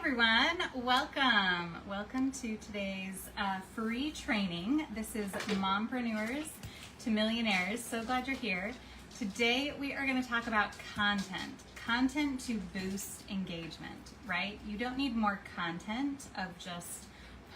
everyone, welcome to today's free training. This is Mompreneurs to Millionaires. So glad you're here. Today we are going to talk about content to boost engagement, right? You don't need more content of just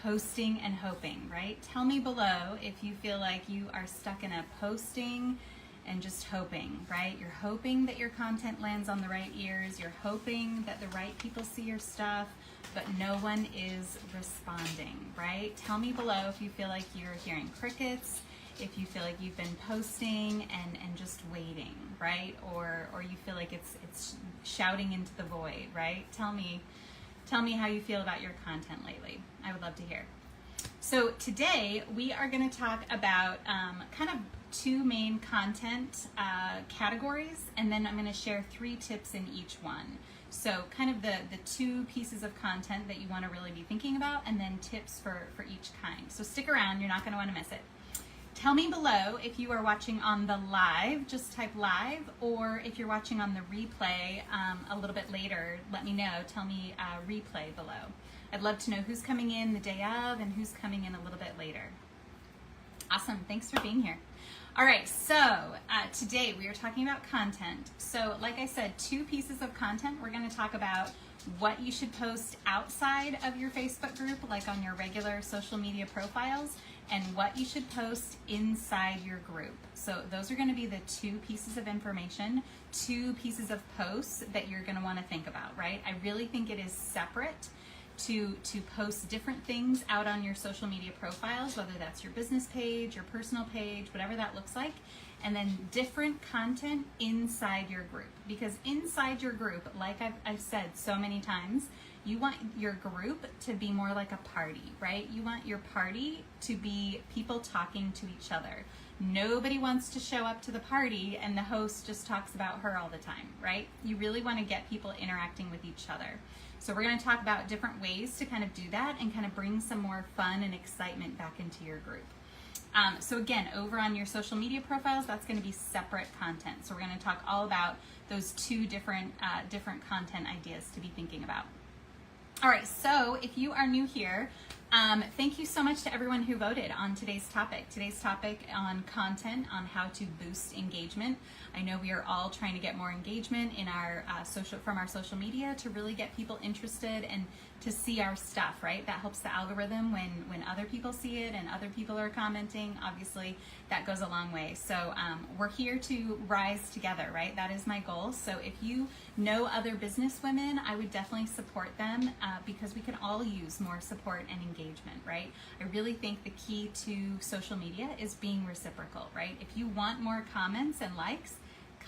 posting and hoping, right? Tell me below if you feel like you are stuck in a posting and just hoping, right? You're hoping that your content lands on the right ears. You're hoping that the right people see your stuff, but no one is responding, right? Tell me below if you feel like you're hearing crickets, if you feel like you've been posting and just waiting, right? Or you feel like it's shouting into the void, right? Tell me how you feel about your content lately. I would love to hear. So today we are going to talk about kind of two main content categories, and then I'm going to share 3 tips in each one. So kind of the two pieces of content that you want to really be thinking about, and then tips for each kind. So stick around, you're not going to want to miss it. Tell me below if you are watching on the live, just type live, or if you're watching on the replay a little bit later, let me know. Tell me replay below. I'd love to know who's coming in the day of and who's coming in a little bit later. Awesome, thanks for being here. All right, so today we are talking about content. So like I said, 2 pieces of content. We're going to talk about what you should post outside of your Facebook group, like on your regular social media profiles, and what you should post inside your group. So those are going to be the 2 pieces of information, 2 pieces of posts that you're going to want to think about, right? I really think it is separate to post different things out on your social media profiles, whether that's your business page, your personal page, whatever that looks like, and then different content inside your group. Because inside your group, like I've said so many times, you want your group to be more like a party, right? You want your party to be people talking to each other. Nobody wants to show up to the party and the host just talks about her all the time, right? You really want to get people interacting with each other. So we're going to talk about different ways to kind of do that and kind of bring some more fun and excitement back into your group. So again, over on your social media profiles, that's going to be separate content. So we're going to talk all about those 2 different content ideas to be thinking about. All right, so if you are new here, thank you so much to everyone who voted on today's topic. Today's topic on content, on how to boost engagement. I know we are all trying to get more engagement in our from our social media to really get people interested and to see our stuff, right? That helps the algorithm when other people see it and other people are commenting. Obviously, that goes a long way. So we're here to rise together, right? That is my goal. So if you know other business women, I would definitely support them because we can all use more support and engagement, right? I really think the key to social media is being reciprocal, right? If you want more comments and likes,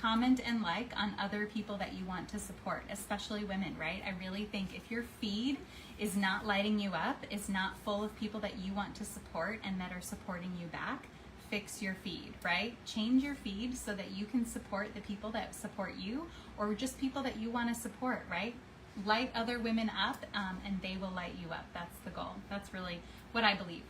comment and like on other people that you want to support, especially women, right? I really think if your feed is not lighting you up, is not full of people that you want to support and that are supporting you back, fix your feed, right? Change your feed so that you can support the people that support you or just people that you want to support, right? Light other women up and they will light you up. That's the goal. That's really what I believe.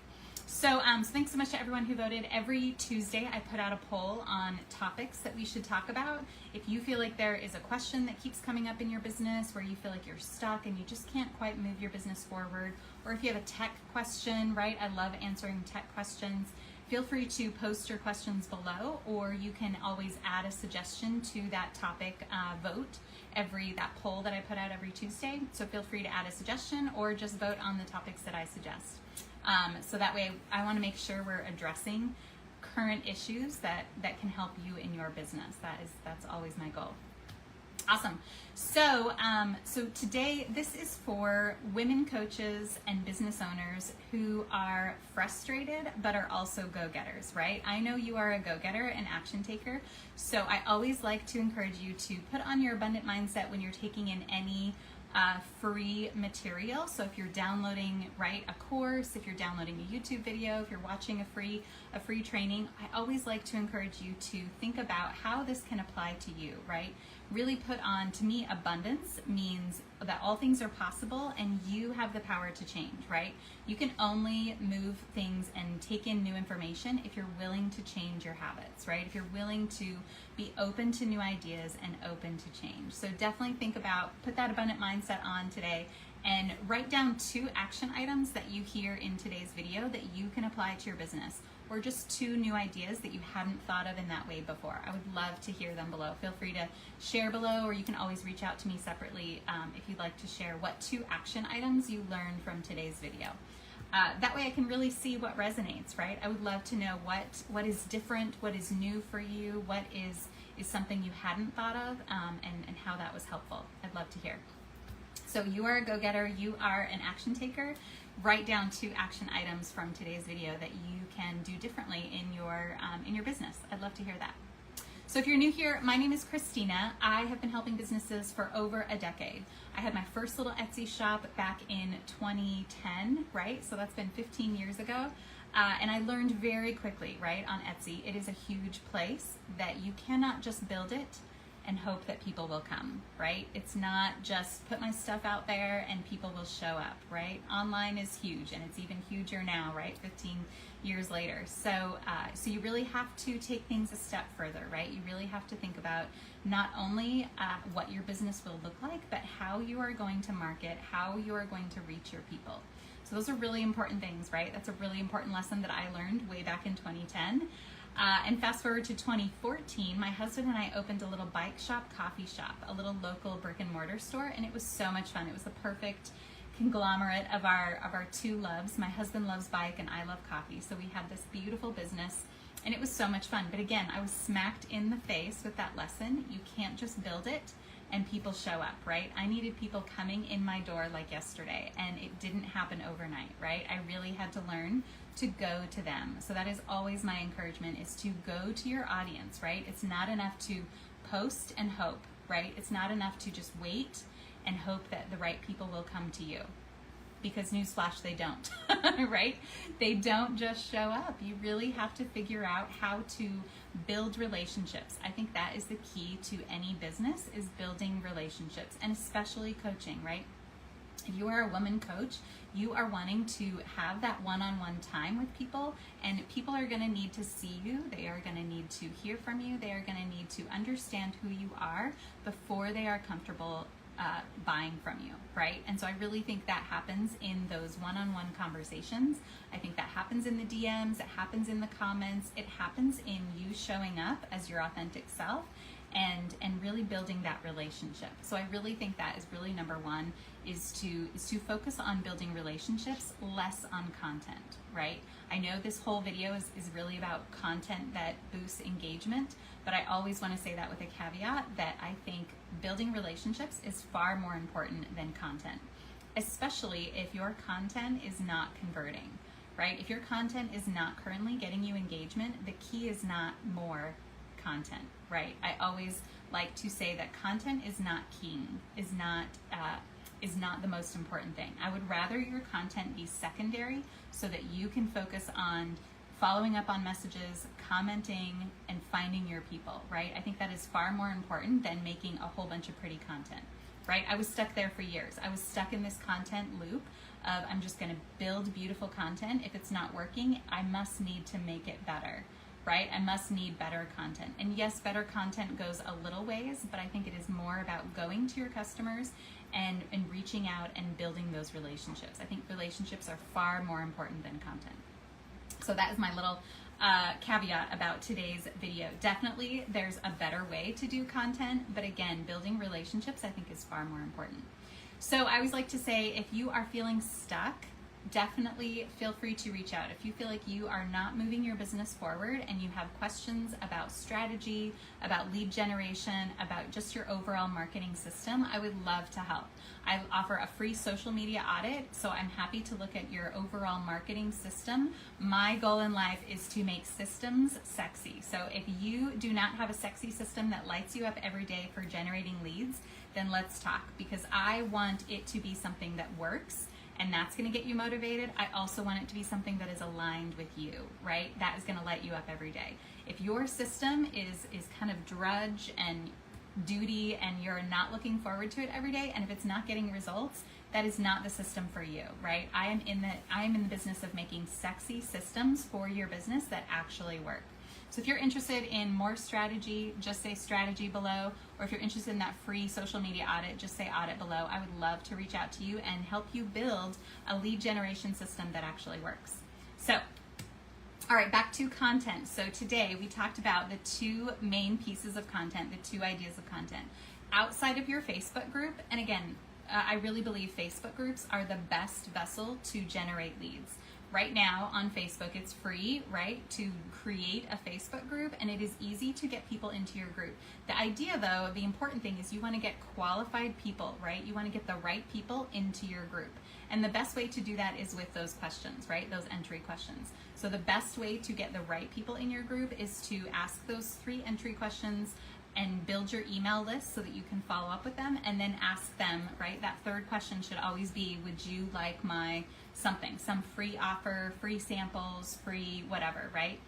So thanks so much to everyone who voted. Every Tuesday I put out a poll on topics that we should talk about. If you feel like there is a question that keeps coming up in your business where you feel like you're stuck and you just can't quite move your business forward, or if you have a tech question, right? I love answering tech questions. Feel free to post your questions below, or you can always add a suggestion to that topic vote, that poll that I put out every Tuesday. So feel free to add a suggestion or just vote on the topics that I suggest. So that way I want to make sure we're addressing current issues that can help you in your business. That's always my goal. Awesome. So today this is for women coaches and business owners who are frustrated but are also go-getters, right? I know you are a go-getter and action taker, so I always like to encourage you to put on your abundant mindset when you're taking in any free material. So if you're downloading, right, a course, if you're downloading a YouTube video, if you're watching a free training, I always like to encourage you to think about how this can apply to you, right? Really put on, to me, abundance means that all things are possible and you have the power to change, right? You can only move things and take in new information if you're willing to change your habits, right? If you're willing to be open to new ideas and open to change. So definitely think about, put that abundant mindset on today and write down 2 action items that you hear in today's video that you can apply to your business, or just 2 new ideas that you hadn't thought of in that way before. I would love to hear them below. Feel free to share below, or you can always reach out to me separately if you'd like to share what 2 action items you learned from today's video. That way I can really see what resonates, right? I would love to know what is different, what is new for you, what is something you hadn't thought of, and how that was helpful. I'd love to hear. So you are a go-getter, you are an action taker. Write down 2 action items from today's video that you can do differently in your business. I'd love to hear that. So if you're new here, my name is Christina. I have been helping businesses for over a decade. I had my first little Etsy shop back in 2010, right? So that's been 15 years ago. And I learned very quickly, right, on Etsy, it is a huge place that you cannot just build it and hope that people will come, right? It's not just put my stuff out there and people will show up, right? Online is huge, and it's even huger now, right? 15 years later. So you really have to take things a step further, right? You really have to think about not only what your business will look like, but how you are going to market, how you are going to reach your people. So those are really important things, right? That's a really important lesson that I learned way back in 2010. And fast forward to 2014, my husband and I opened a little bike shop, coffee shop, a little local brick and mortar store, and it was so much fun. It was the perfect conglomerate of our 2 loves. My husband loves bike and I love coffee. So we had this beautiful business, and it was so much fun. But again, I was smacked in the face with that lesson. You can't just build it and people show up, right? I needed people coming in my door like yesterday, and it didn't happen overnight, right? I really had to learn to go to them. So that is always my encouragement, is to go to your audience, right? It's not enough to post and hope, right? It's not enough to just wait and hope that the right people will come to you. Because newsflash, they don't, right? They don't just show up. You really have to figure out how to build relationships. I think that is the key to any business, is building relationships, and especially coaching, right? If you are a woman coach, you are wanting to have that one-on-one time with people, and people are going to need to see you. They are going to need to hear from you. They are going to need to understand who you are before they are comfortable buying from you, right? And so I really think that happens in those one-on-one conversations. I think that happens in the DMs, it happens in the comments, it happens in you showing up as your authentic self and really building that relationship. So I really think that is really number 1, is to focus on building relationships, less on content, right? I know this whole video is really about content that boosts engagement, but I always want to say that with a caveat that I think building relationships is far more important than content, especially if your content is not converting, right? If your content is not currently getting you engagement, the key is not more content, right? I always like to say that content is not king, is not the most important thing. I would rather your content be secondary so that you can focus on following up on messages, commenting, and finding your people, right? I think that is far more important than making a whole bunch of pretty content, right? I was stuck there for years. I was stuck in this content loop of I'm just gonna build beautiful content. If it's not working, I must need to make it better, right? I must need better content. And yes, better content goes a little ways, but I think it is more about going to your customers and reaching out and building those relationships. I think relationships are far more important than content. So that is my little caveat about today's video. Definitely there's a better way to do content, but again, building relationships I think is far more important. So I always like to say, if you are feeling stuck, definitely feel free to reach out. If you feel like you are not moving your business forward and you have questions about strategy, about lead generation, about just your overall marketing system, I would love to help. I offer a free social media audit, so I'm happy to look at your overall marketing system. My goal in life is to make systems sexy. So if you do not have a sexy system that lights you up every day for generating leads, then let's talk, because I want it to be something that works, and that's going to get you motivated. I also want it to be something that is aligned with you, right? That is going to light you up every day. If your system is kind of drudge and duty and you're not looking forward to it every day, and if it's not getting results, that is not the system for you, right? I am in the business of making sexy systems for your business that actually work. So if you're interested in more strategy, just say strategy below, or if you're interested in that free social media audit, just say audit below. I would love to reach out to you and help you build a lead generation system that actually works. So, all right, back to content. So today we talked about the two main pieces of content, the two ideas of content. Outside of your Facebook group, and again, I really believe Facebook groups are the best vessel to generate leads. Right now on Facebook, it's free, right, to create a Facebook group, and it is easy to get people into your group. The idea, though, the important thing is you want to get qualified people, right? You want to get the right people into your group. And the best way to do that is with those questions, right? Those entry questions. So the best way to get the right people in your group is to ask those 3 entry questions and build your email list so that you can follow up with them, and then ask them, right? That third question should always be, would you like my something, some free offer, free samples, free whatever, right?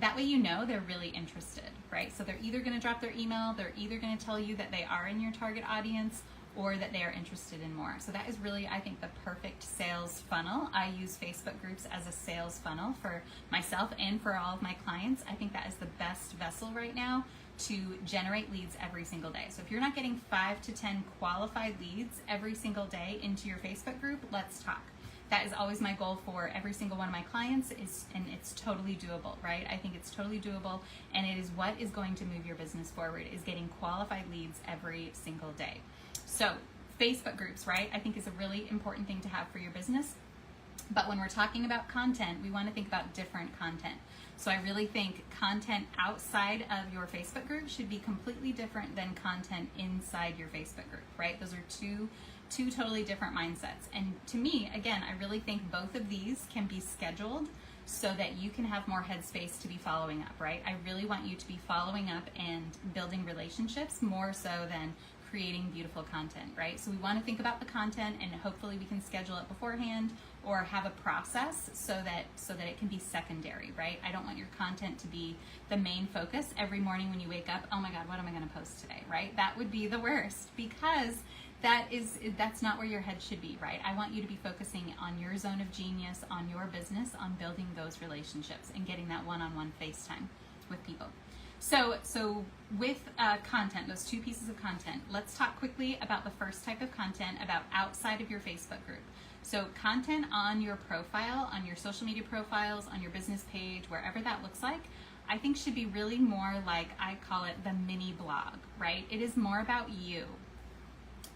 That way you know they're really interested, right? So they're either going to drop their email, they're either going to tell you that they are in your target audience, or that they are interested in more. So that is really, I think, the perfect sales funnel. I use Facebook groups as a sales funnel for myself and for all of my clients. I think that is the best vessel right now to generate leads every single day. So if you're not getting 5 to 10 qualified leads every single day into your Facebook group, let's talk. That is always my goal for every single one of my clients, and it's totally doable, right? I think it's totally doable, and it is what is going to move your business forward, is getting qualified leads every single day. So Facebook groups, right, I think is a really important thing to have for your business. But when we're talking about content, we want to think about different content. So I really think content outside of your Facebook group should be completely different than content inside your Facebook group, right? Those are two totally different mindsets. And to me, again, I really think both of these can be scheduled so that you can have more headspace to be following up, right? I really want you to be following up and building relationships more so than creating beautiful content, right? So we want to think about the content, and hopefully we can schedule it beforehand or have a process so that it can be secondary, right? I don't want your content to be the main focus every morning when you wake up. Oh my God, what am I going to post today, right? That would be the worst, because that's not where your head should be, right? I want you to be focusing on your zone of genius, on your business, on building those relationships and getting that one-on-one FaceTime with people. So with content, those two pieces of content, let's talk quickly about the first type of content, about outside of your Facebook group. So content on your profile, on your social media profiles, on your business page, wherever that looks like, I think should be really more like, I call it the mini blog, right? It is more about you.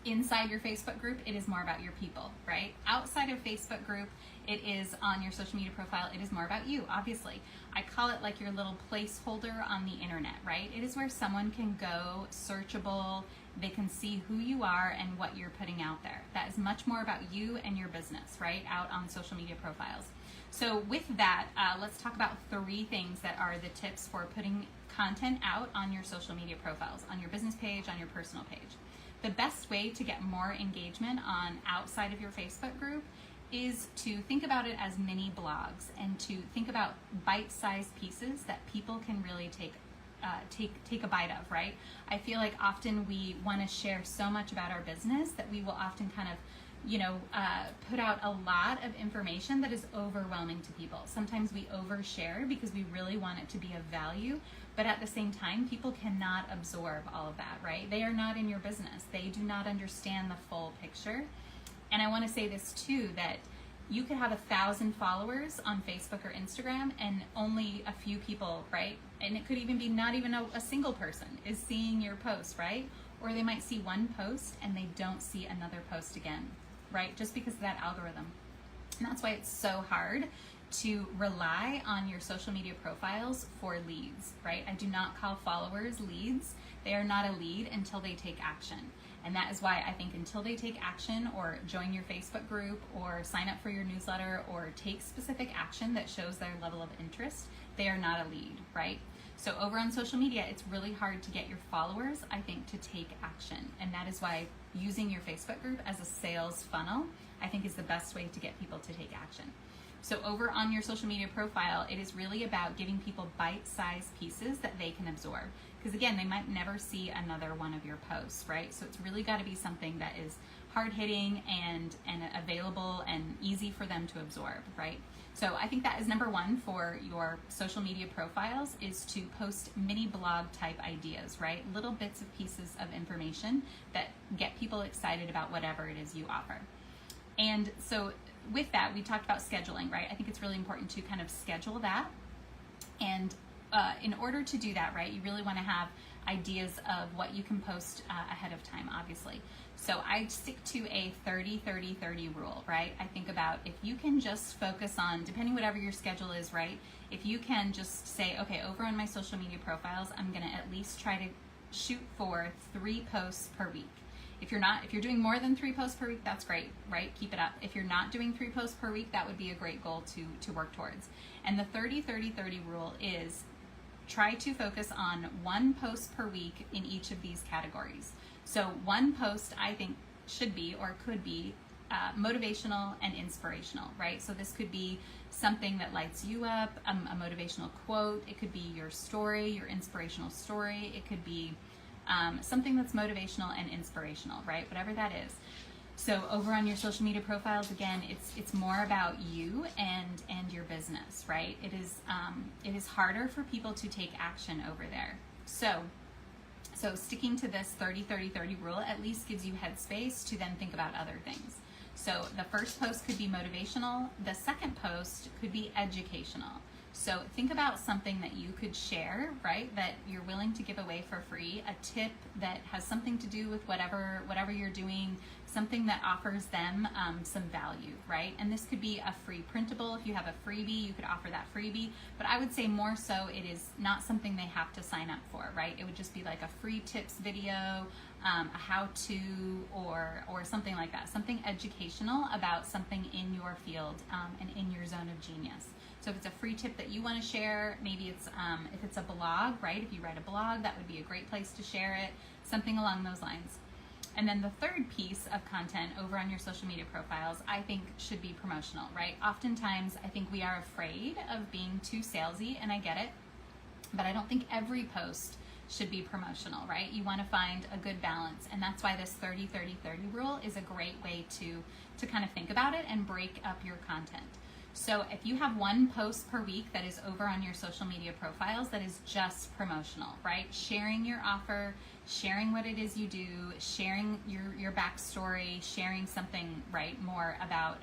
Inside your Facebook group, it is more about your people, right? Outside of Facebook group, it is on your social media profile, it is more about you, obviously. I call it like your little placeholder on the internet, right? It is where someone can go, searchable, they can see who you are and what you're putting out there. That is much more about you and your business, right? Out on social media profiles. So with that, let's talk about 3 things that are the tips for putting content out on your social media profiles, on your business page, on your personal page. The best way to get more engagement on outside of your Facebook group is to think about it as mini blogs, and to think about bite-sized pieces that people can really take a bite of, right? I feel like often we want to share so much about our business that we will often kind of, put out a lot of information that is overwhelming to people. Sometimes we overshare because we really want it to be of value, but at the same time, people cannot absorb all of that, right? They are not in your business. They do not understand the full picture. And I want to say this too, that you could have 1,000 followers on Facebook or Instagram and only a few people, right? And it could even be not even a single person is seeing your post, right? Or they might see one post and they don't see another post again, right? Just because of that algorithm. And that's why it's so hard to rely on your social media profiles for leads, right? I do not call followers leads. They are not a lead until they take action. And that is why I think until they take action, or join your Facebook group, or sign up for your newsletter, or take specific action that shows their level of interest, they are not a lead, right? So over on social media, it's really hard to get your followers, I think, to take action. And that is why using your Facebook group as a sales funnel, I think, is the best way to get people to take action. So over on your social media profile, it is really about giving people bite-sized pieces that they can absorb. Because again, they might never see another one of your posts, right? So it's really got to be something that is hard-hitting and available and easy for them to absorb, right? So I think that is number one for your social media profiles, is to post mini blog type ideas, right? Little bits of pieces of information that get people excited about whatever it is you offer. And so with that, we talked about scheduling, right? I think it's really important to kind of schedule that. And in order to do that, right, you really want to have ideas of what you can post ahead of time, obviously. So I stick to a 30-30-30 rule, right? I think about if you can just focus on, depending whatever your schedule is, right? If you can just say, okay, over on my social media profiles, I'm going to at least try to shoot for 3 posts per week. If you're doing more than 3 posts per week, that's great, right? Keep it up. If you're not doing 3 posts per week, that would be a great goal to work towards. And the 30-30-30 rule is try to focus on 1 post per week in each of these categories. So 1 post, I think, should be or could be motivational and inspirational, right? So this could be something that lights you up, a motivational quote. It could be your story, your inspirational story. It could be something that's motivational and inspirational, right? Whatever that is. So over on your social media profiles, again, it's more about you and your business, right? It is harder for people to take action over there. So sticking to this 30-30-30 rule at least gives you headspace to then think about other things. So the first post could be motivational. The second post could be educational. So think about something that you could share, right, that you're willing to give away for free, a tip that has something to do with whatever you're doing, something that offers them some value, right? And this could be a free printable. If you have a freebie, you could offer that freebie. But I would say more so it is not something they have to sign up for, right? It would just be like a free tips video, a how-to, or something like that, something educational about something in your field and in your zone of genius. So if it's a free tip that you want to share, maybe it's if it's a blog, right? If you write a blog, that would be a great place to share it, something along those lines. And then the third piece of content over on your social media profiles, I think should be promotional, right? Oftentimes, I think we are afraid of being too salesy, and I get it, but I don't think every post should be promotional, right? You want to find a good balance, and that's why this 30-30-30 rule is a great way to kind of think about it and break up your content. So if you have 1 post per week that is over on your social media profiles that is just promotional, right? Sharing your offer, sharing what it is you do, sharing your backstory, sharing something, right, more about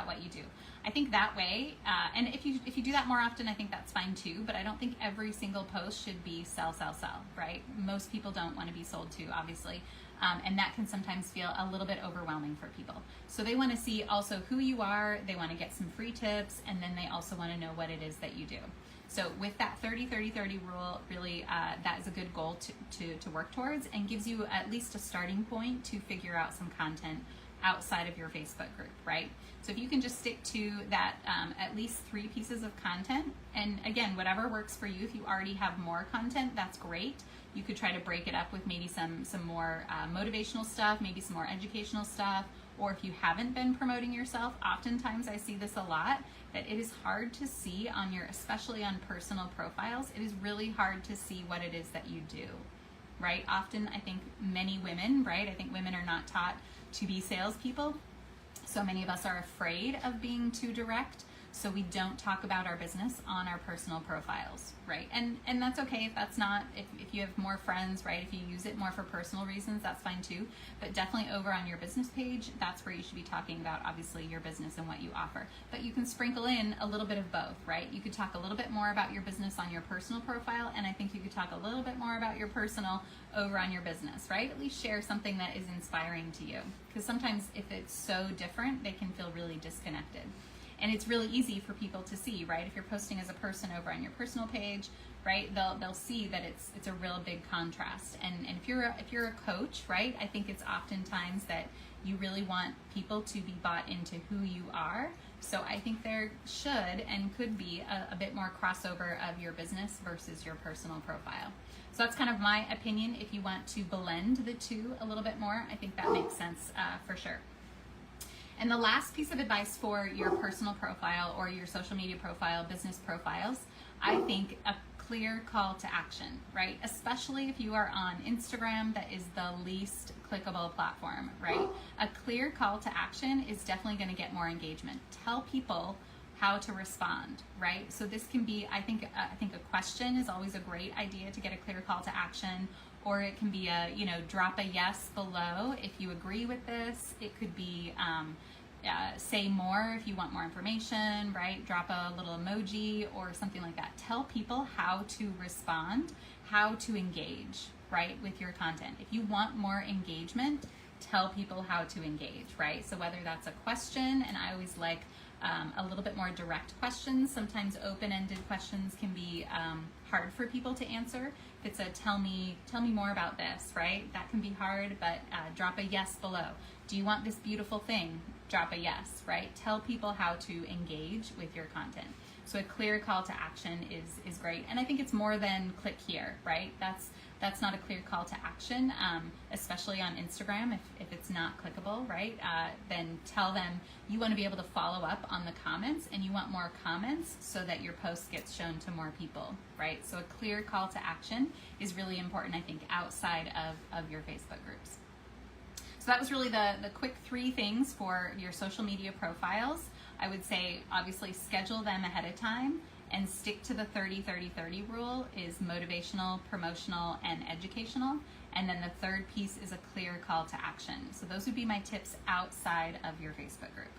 what you do. I think that way, and if you do that more often, I think that's fine too, but I don't think every single post should be sell, right? Most people don't want to be sold to, obviously. And that can sometimes feel a little bit overwhelming for people. So they want to see also who you are, they want to get some free tips, and then they also want to know what it is that you do. So with that 30-30-30 rule, really that is a good goal to work towards, and gives you at least a starting point to figure out some content outside of your Facebook group, right? So if you can just stick to that at least 3 pieces of content, and again, whatever works for you. If you already have more content, that's great. You could try to break it up with maybe some more motivational stuff, maybe some more educational stuff, or if you haven't been promoting yourself, oftentimes I see this a lot, that it is hard to see on especially on personal profiles, it is really hard to see what it is that you do, right? Often I think many women, right? I think women are not taught to be salespeople. So many of us are afraid of being too direct. So we don't talk about our business on our personal profiles, right? And that's okay if that's not, if you have more friends, right? If you use it more for personal reasons, that's fine too. But definitely over on your business page, that's where you should be talking about, obviously, your business and what you offer. But you can sprinkle in a little bit of both, right? You could talk a little bit more about your business on your personal profile, and I think you could talk a little bit more about your personal over on your business, right? At least share something that is inspiring to you. Because sometimes if it's so different, they can feel really disconnected. And it's really easy for people to see, right? If you're posting as a person over on your personal page, right, they'll see that it's a real big contrast. And if you're a coach, right, I think it's oftentimes that you really want people to be bought into who you are. So I think there should and could be a bit more crossover of your business versus your personal profile. So that's kind of my opinion. If you want to blend the two a little bit more, I think that makes sense for sure. And the last piece of advice for your personal profile or your social media profile, business profiles, I think a clear call to action, right? Especially if you are on Instagram, that is the least clickable platform, right? A clear call to action is definitely going to get more engagement. Tell people how to respond, right? So this can be, I think a question is always a great idea to get a clear call to action, or it can be a, drop a yes below if you agree with this. It could be say more if you want more information, right? Drop a little emoji or something like that. Tell people how to respond, how to engage, right, with your content. If you want more engagement, tell people how to engage, right? So whether that's a question, and I always like a little bit more direct questions. Sometimes open-ended questions can be hard for people to answer. If it's a tell me more about this, right? That can be hard, but drop a yes below. Do you want this beautiful thing? Drop a yes, right? Tell people how to engage with your content. So a clear call to action is great. And I think it's more than click here, right? That's not a clear call to action, especially on Instagram. If it's not clickable, right? Then tell them you want to be able to follow up on the comments, and you want more comments so that your post gets shown to more people, right? So a clear call to action is really important, I think, outside of your Facebook groups. So that was really the quick 3 things for your social media profiles. I would say obviously schedule them ahead of time and stick to the 30-30-30 rule. Is motivational, promotional, and educational. And then the third piece is a clear call to action. So those would be my tips outside of your Facebook group.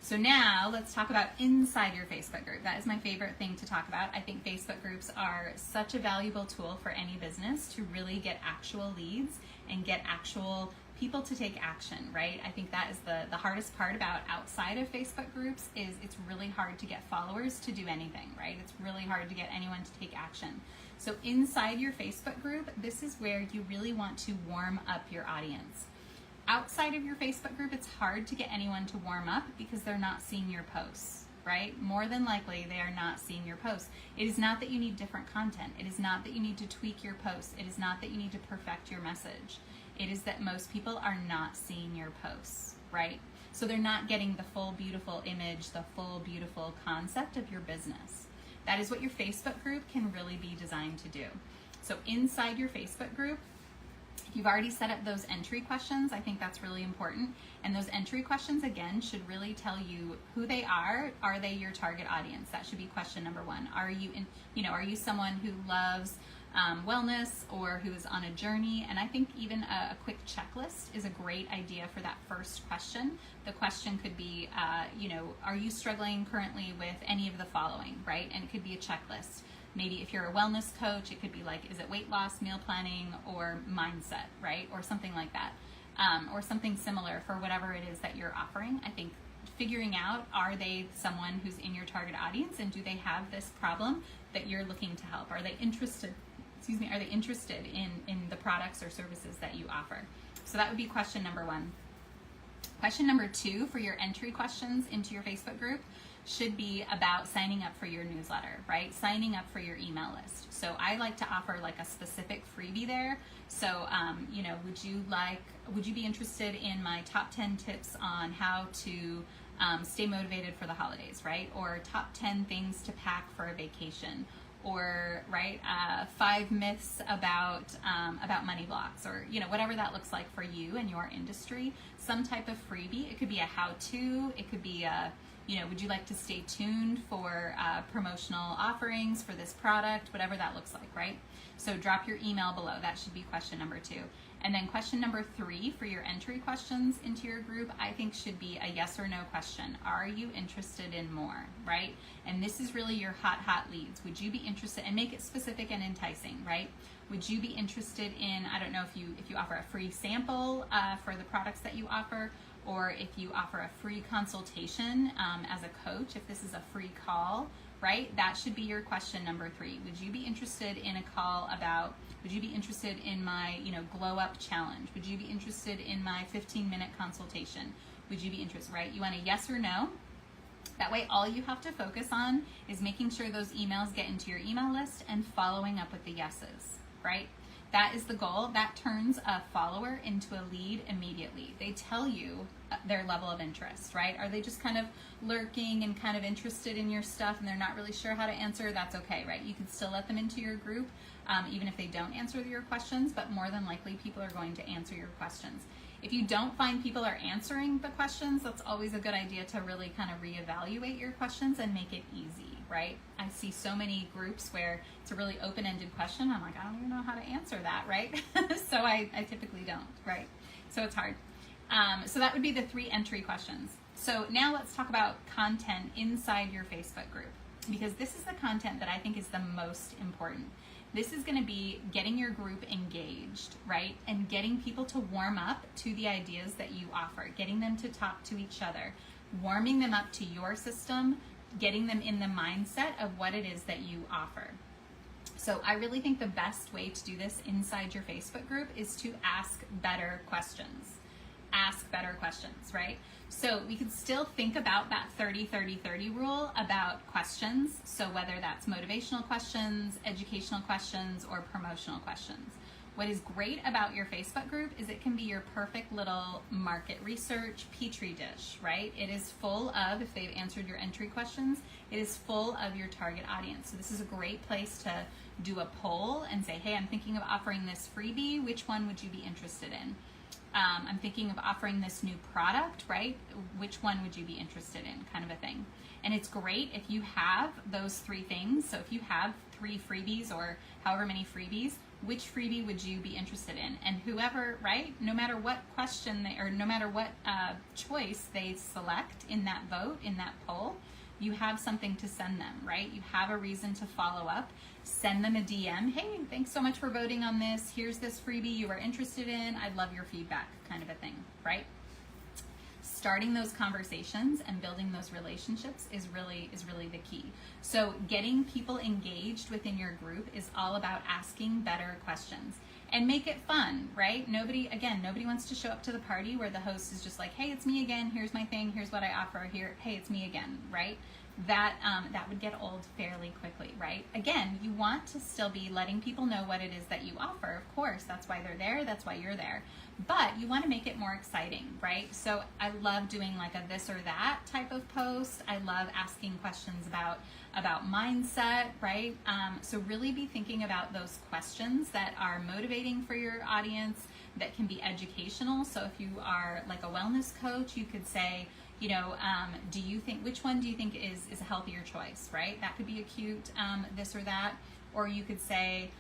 So now let's talk about inside your Facebook group. That is my favorite thing to talk about. I think Facebook groups are such a valuable tool for any business to really get actual leads and get actual people to take action, right? I think that is the hardest part about outside of Facebook groups is it's really hard to get followers to do anything, right? It's really hard to get anyone to take action. So inside your Facebook group, this is where you really want to warm up your audience. Outside of your Facebook group, it's hard to get anyone to warm up because they're not seeing your posts, right? More than likely, they are not seeing your posts. It is not that you need different content. It is not that you need to tweak your posts. It is not that you need to perfect your message. It is that most people are not seeing your posts, right? So they're not getting the full beautiful image, the full beautiful concept of your business. That is what your Facebook group can really be designed to do. So inside your Facebook group, if you've already set up those entry questions, I think that's really important. And those entry questions, again, should really tell you who they are. Are they your target audience? That should be question number 1. Are you someone who loves wellness or who is on a journey? And I think even a quick checklist is a great idea for that first question. The question could be, are you struggling currently with any of the following, right? And it could be a checklist. Maybe if you're a wellness coach, it could be like, is it weight loss, meal planning, or mindset, right? Or something like that. Or something similar for whatever it is that you're offering. I think figuring out, are they someone who's in your target audience, and do they have this problem that you're looking to help? Are they interested in the products or services that you offer? So that would be question number 1. Question number 2 for your entry questions into your Facebook group should be about signing up for your newsletter, right? Signing up for your email list. So I like to offer like a specific freebie there. So, would you be interested in my top 10 tips on how to stay motivated for the holidays, right? Or top 10 things to pack for a vacation, or 5 myths about money blocks, or whatever that looks like for you and your industry. Some type of freebie. It could be a how-to. It could be a would you like to stay tuned for promotional offerings for this product, whatever that looks like, right? So drop your email below. That should be question number 2. And then question number 3 for your entry questions into your group, I think should be a yes or no question. Are you interested in more, right? And this is really your hot leads. Would you be interested, and make it specific and enticing, right? Would you be interested in, I don't know if you offer a free sample for the products that you offer, or if you offer a free consultation as a coach, if this is a free call, right? That should be your question number 3. Would you be interested in a call about, would you be interested in my, glow up challenge? Would you be interested in my 15-minute consultation? Would you be interested, right? You want a yes or no. That way, all you have to focus on is making sure those emails get into your email list and following up with the yeses, right? That is the goal. That turns a follower into a lead immediately. They tell you their level of interest, right? Are they just kind of lurking and kind of interested in your stuff and they're not really sure how to answer? That's okay, right? You can still let them into your group, even if they don't answer your questions, but more than likely people are going to answer your questions. If you don't find people are answering the questions, that's always a good idea to really kind of reevaluate your questions and make it easy, right? I see so many groups where it's a really open-ended question. I'm like, I don't even know how to answer that, right? So I typically don't, right? So it's hard. So that would be the 3 entry questions. So now let's talk about content inside your Facebook group, because this is the content that I think is the most important. This is going to be getting your group engaged, right? And getting people to warm up to the ideas that you offer, getting them to talk to each other, warming them up to your system, getting them in the mindset of what it is that you offer. So I really think the best way to do this inside your Facebook group is to ask better questions. Ask better questions, right? So we could still think about that 30-30-30 rule about questions. So whether that's motivational questions, educational questions, or promotional questions. What is great about your Facebook group is it can be your perfect little market research petri dish, right? It is full of, if they've answered your entry questions, it is full of your target audience. So this is a great place to do a poll and say, hey, I'm thinking of offering this freebie. Which one would you be interested in? I'm thinking of offering this new product, right? Which one would you be interested in, kind of a thing. And it's great if you have those 3 things. So if you have 3 freebies or however many freebies, which freebie would you be interested in? And whoever, right, no matter what question or no matter what choice they select in that vote, in that poll, you have something to send them, right? You have a reason to follow up. Send them a DM. Hey, thanks so much for voting on this. Here's this freebie you were interested in. I'd love your feedback, kind of a thing, right? Starting those conversations and building those relationships is really the key. So getting people engaged within your group is all about asking better questions. And make it fun, right? Nobody wants to show up to the party where the host is just like, hey, it's me again. Here's my thing. Here's what I offer. Here, hey, it's me again, right? That would get old fairly quickly, right? Again, you want to still be letting people know what it is that you offer. Of course, that's why they're there. That's why you're there. But you want to make it more exciting, right? So I love doing like a this or that type of post. I love asking questions about mindset, right? So really be thinking about those questions that are motivating for your audience, that can be educational. So if you are like a wellness coach, you could say, you know, which one do you think is a healthier choice, right? That could be a cute this or that. Or you could say,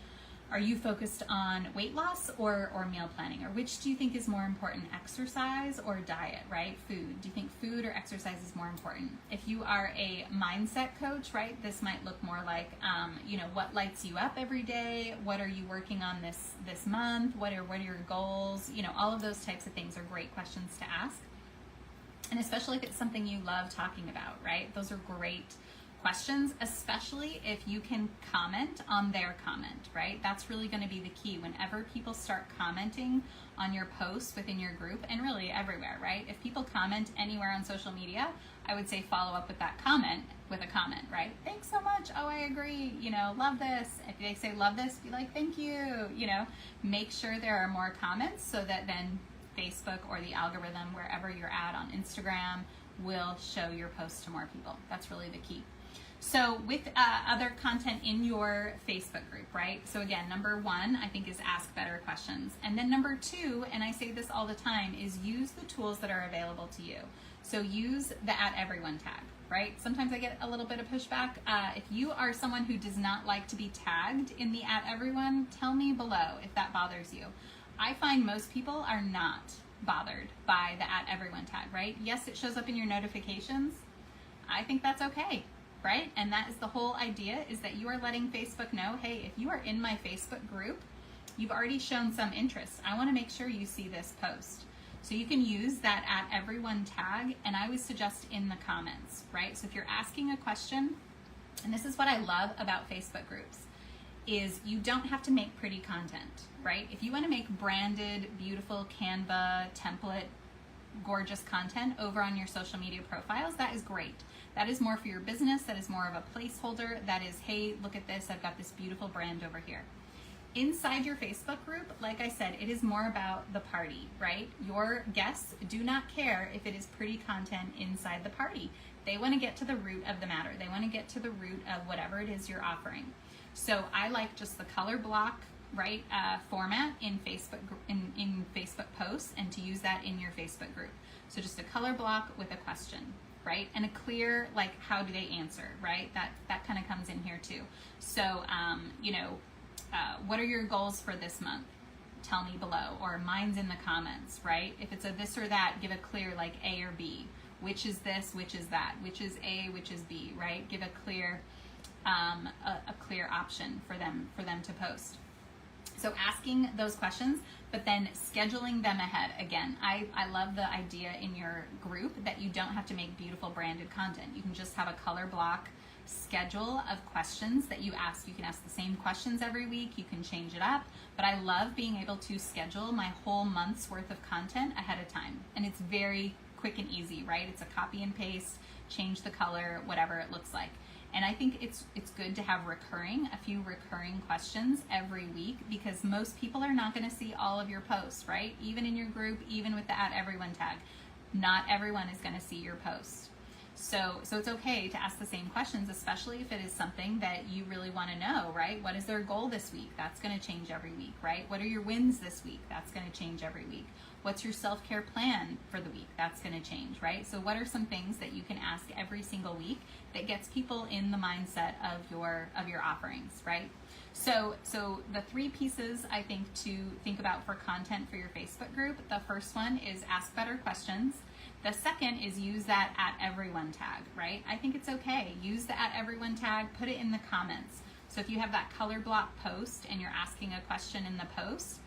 are you focused on weight loss or meal planning? Or which do you think is more important, exercise or diet, right? Food. Do you think food or exercise is more important? If you are a mindset coach, right, this might look more like, you know, what lights you up every day? What are you working on this month? What are your goals? You know, all of those types of things are great questions to ask. And especially if it's something you love talking about, right? Those are great questions, especially if you can comment on their comment, right? That's really going to be the key. Whenever people start commenting on your posts within your group, and really everywhere, right? If people comment anywhere on social media, I would say follow up with that comment with a comment, right? Thanks so much. Oh, I agree. You know, love this. If they say love this, be like, thank you. You know, make sure there are more comments so that then Facebook or the algorithm, wherever you're at on Instagram, will show your post to more people. That's really the key. So with other content in your Facebook group, right? So again, number 1, I think, is ask better questions. And then number 2, and I say this all the time, is use the tools that are available to you. So use the @everyone tag, right? Sometimes I get a little bit of pushback. If you are someone who does not like to be tagged in the @everyone, tell me below if that bothers you. I find most people are not bothered by the @everyone tag, right? Yes, it shows up in your notifications. I think that's okay, right? And that is the whole idea, is that you are letting Facebook know, hey, if you are in my Facebook group, you've already shown some interest. I want to make sure you see this post. So you can use that @everyone tag, and I would suggest in the comments, right? So if you're asking a question, and this is what I love about Facebook groups, is you don't have to make pretty content, right? If you want to make branded, beautiful Canva template, gorgeous content over on your social media profiles, that is great. That is more for your business. That is more of a placeholder. That is, hey, look at this. I've got this beautiful brand over here. inside your Facebook group, like I said, it is more about the party, right? Your guests do not care if it is pretty content inside the party. They want to get to the root of the matter. They want to get to the root of whatever it is you're offering. So I like just the color block, right, format in in Facebook posts, and to use that in your Facebook group. So just a color block with a question, right, and a clear, like, how do they answer, right? That kind of comes in here too. So what are your goals for this month? Tell me below, or mine's in the comments, right? If it's a this or that, give a clear, like, A or B. Which is this, which is that, which is A, which is B, right? Give a clear option for them to post. So asking those questions, but then scheduling them ahead. Again, I love the idea in your group that you don't have to make beautiful branded content. You can just have a color block schedule of questions that you ask. You can ask the same questions every week. You can change it up. But I love being able to schedule my whole month's worth of content ahead of time. And it's very quick and easy, right? It's a copy and paste, change the color, whatever it looks like. And I think it's good to have a few recurring questions every week, because most people are not going to see all of your posts, right? Even in your group, even with the @everyone tag, not everyone is going to see your post. So it's okay to ask the same questions, especially if it is something that you really want to know, right? What is their goal this week? That's going to change every week, right? What are your wins this week? That's going to change every week. What's your self-care plan for the week? That's going to change, right? So what are some things that you can ask every single week that gets people in the mindset of your offerings, right? So the 3 pieces I think to think about for content for your Facebook group. The first one is ask better questions. The second is use that @everyone tag, right? I think it's okay. Use the @everyone tag, put it in the comments. So if you have that color block post and you're asking a question in the post,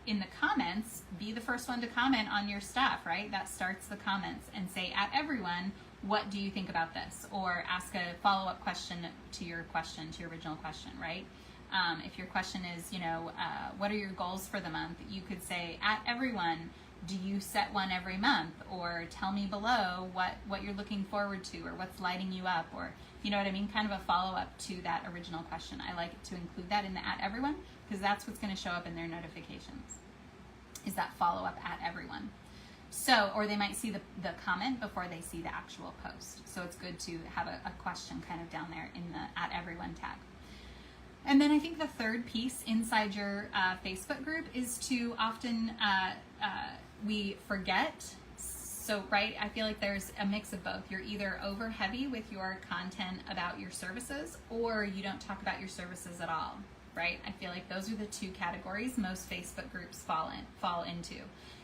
in the comments, be the first one to comment on your stuff, right? That starts the comments, and say, @everyone, what do you think about this? Or ask a follow-up question to your original question, right? If your question is, what are your goals for the month? You could say, @everyone, do you set one every month? Or tell me below what you're looking forward to, or what's lighting you up, or, you know what I mean? Kind of a follow-up to that original question. I like to include that in the @everyone, because that's what's going to show up in their notifications, is that follow-up @everyone. So, or they might see the comment before they see the actual post. So it's good to have a question kind of down there in the @everyone tag. And then I think the third piece inside your Facebook group is to often, we forget. So, right, I feel like there's a mix of both. You're either over heavy with your content about your services, or you don't talk about your services at all, right? I feel like those are the 2 categories most Facebook groups fall into.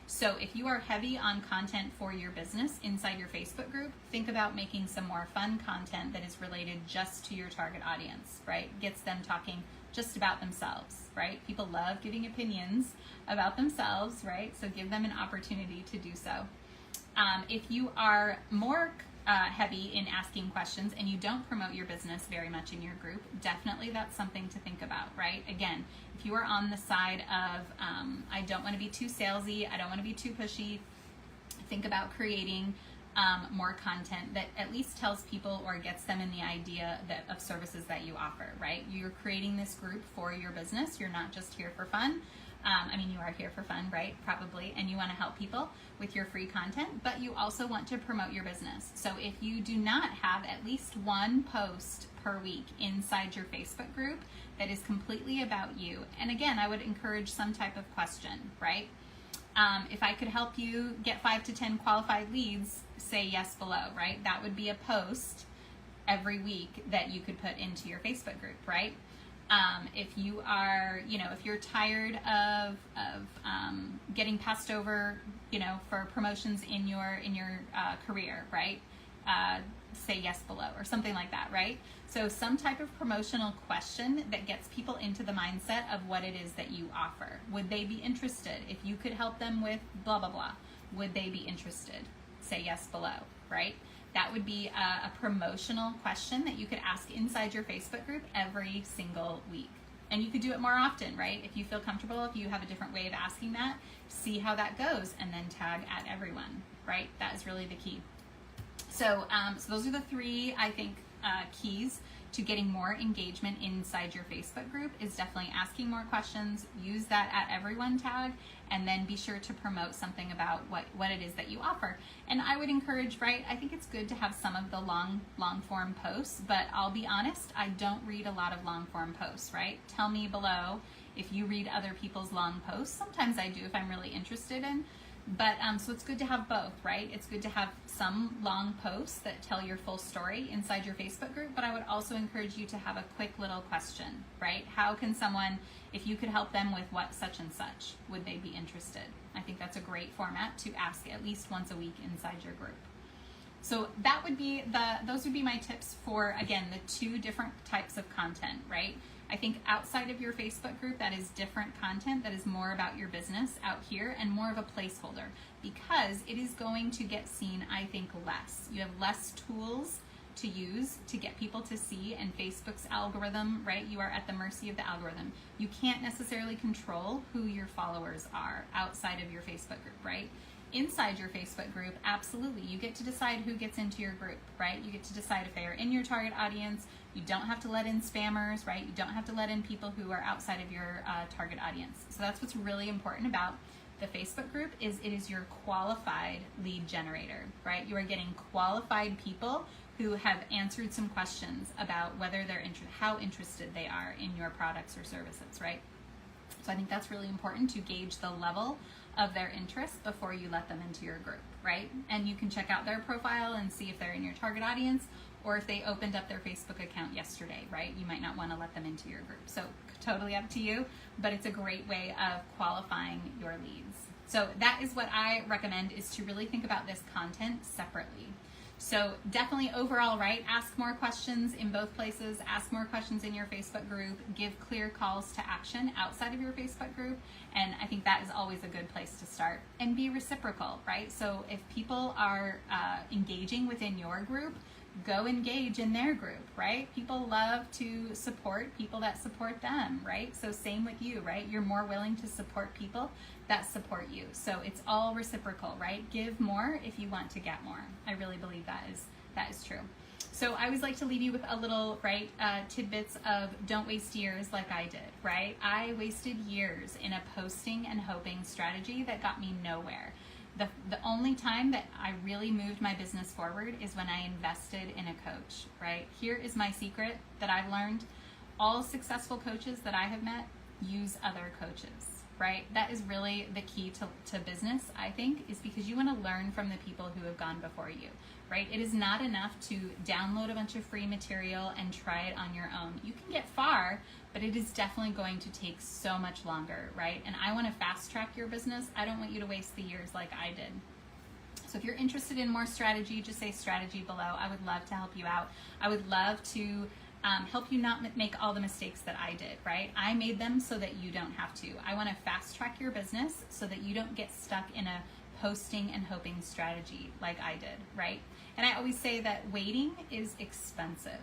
So if you are heavy on content for your business inside your Facebook group, think about making some more fun content that is related just to your target audience, right? Gets them talking just about themselves, right? People love giving opinions about themselves, right? So give them an opportunity to do so. If you are more heavy in asking questions and you don't promote your business very much in your group, definitely that's something to think about, right? Again, if you are on the side of, I don't want to be too salesy, I don't want to be too pushy, think about creating more content that at least tells people or gets them in the idea of services that you offer, right? You're creating this group for your business. You're not just here for fun. You are here for fun, right? Probably, and you want to help people with your free content, but you also want to promote your business. So if you do not have at least 1 post per week inside your Facebook group that is completely about you, and again, I would encourage some type of question, right? If I could help you get 5 to 10 qualified leads, say yes below, right? That would be a post every week that you could put into your Facebook group, right? If you are, if you're tired of getting passed over, for promotions in your career, right? Say yes below, or something like that, right? So some type of promotional question that gets people into the mindset of what it is that you offer. Would they be interested? If you could help them with blah, blah, blah, would they be interested? Say yes below, right? That would be a promotional question that you could ask inside your Facebook group every single week. And you could do it more often, right? If you feel comfortable, if you have a different way of asking that, see how that goes, and then tag @everyone, right? That is really the key. So those are the 3, I think, keys to getting more engagement inside your Facebook group is definitely asking more questions. Use that at everyone tag, and then be sure to promote something about what it is that you offer. And I would encourage, right, I think it's good to have some of the long form posts, but I'll be honest, I don't read a lot of long form posts, right? Tell me below if you read other people's long posts. Sometimes I do if I'm really interested in. But so it's good to have both, right? It's good to have some long posts that tell your full story inside your Facebook group, but I would also encourage you to have a quick little question, right? How can someone, if you could help them with what such and such, would they be interested? I think that's a great format to ask at least once a week inside your group. So that would be those would be my tips for, again, the two different types of content, right? I think outside of your Facebook group, that is different content that is more about your business out here and more of a placeholder, because it is going to get seen, I think, less. You have less tools to use to get people to see, and Facebook's algorithm, right? You are at the mercy of the algorithm. You can't necessarily control who your followers are outside of your Facebook group, right? Inside your Facebook group, absolutely, you get to decide who gets into your group, right? You get to decide if they are in your target audience. You don't have to let in spammers, right? You don't have to let in people who are outside of your target audience. So that's what's really important about the Facebook group, is it is your qualified lead generator, right? You are getting qualified people who have answered some questions about whether they're how interested they are in your products or services, right? So I think that's really important to gauge the level of their interest before you let them into your group, right? And you can check out their profile and see if they're in your target audience, or if they opened up their Facebook account yesterday, right? You might not want to let them into your group. So totally up to you, but it's a great way of qualifying your leads. So that is what I recommend, is to really think about this content separately. So definitely overall, right, ask more questions in both places, ask more questions in your Facebook group, give clear calls to action outside of your Facebook group, and I think that is always a good place to start. And be reciprocal, right? So if people are engaging within your group, go engage in their group, right? People love to support people that support them, right? So same with you, right? You're more willing to support people that support you. So it's all reciprocal, right? Give more if you want to get more. I really believe that is true. So I always like to leave you with a little, right, tidbits of don't waste years like I did, right? I wasted years in a posting and hoping strategy that got me nowhere. The only time that I really moved my business forward is when I invested in a coach, right? Here is my secret that I've learned. All successful coaches that I have met use other coaches, right? That is really the key to business, I think, is because you want to learn from the people who have gone before you, right? It is not enough to download a bunch of free material and try it on your own. You can get far, but it is definitely going to take so much longer, right? And I want to fast track your business. I don't want you to waste the years like I did. So if you're interested in more strategy, just say strategy below. I would love to help you out. I would love to help you not make all the mistakes that I did, right? I made them so that you don't have to. I want to fast track your business so that you don't get stuck in a posting and hoping strategy like I did, right? And I always say that waiting is expensive,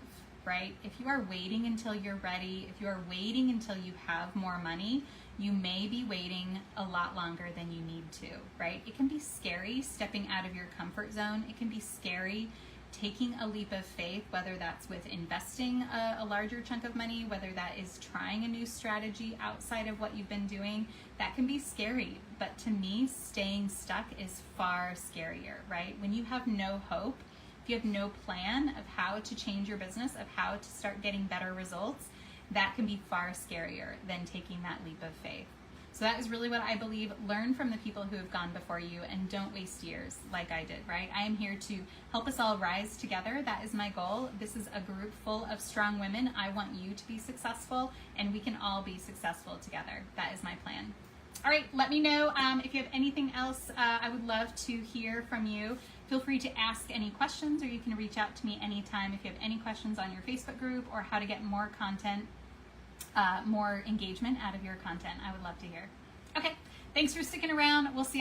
right? If you are waiting until you're ready, if you are waiting until you have more money, you may be waiting a lot longer than you need to, right? It can be scary stepping out of your comfort zone. It can be scary taking a leap of faith, whether that's with investing a larger chunk of money, whether that is trying a new strategy outside of what you've been doing. That can be scary, but to me, staying stuck is far scarier, right? When you have no hope, if you have no plan of how to change your business, of how to start getting better results, that can be far scarier than taking that leap of faith. So that is really what I believe. Learn from the people who have gone before you and don't waste years like I did, right? I am here to help us all rise together. That is my goal. This is a group full of strong women. I want you to be successful, and we can all be successful together. That is my plan. All right, let me know if you have anything else. I would love to hear from you. Feel free to ask any questions, or you can reach out to me anytime if you have any questions on your Facebook group or how to get more content, more engagement out of your content. I would love to hear. Okay, thanks for sticking around. We'll see you.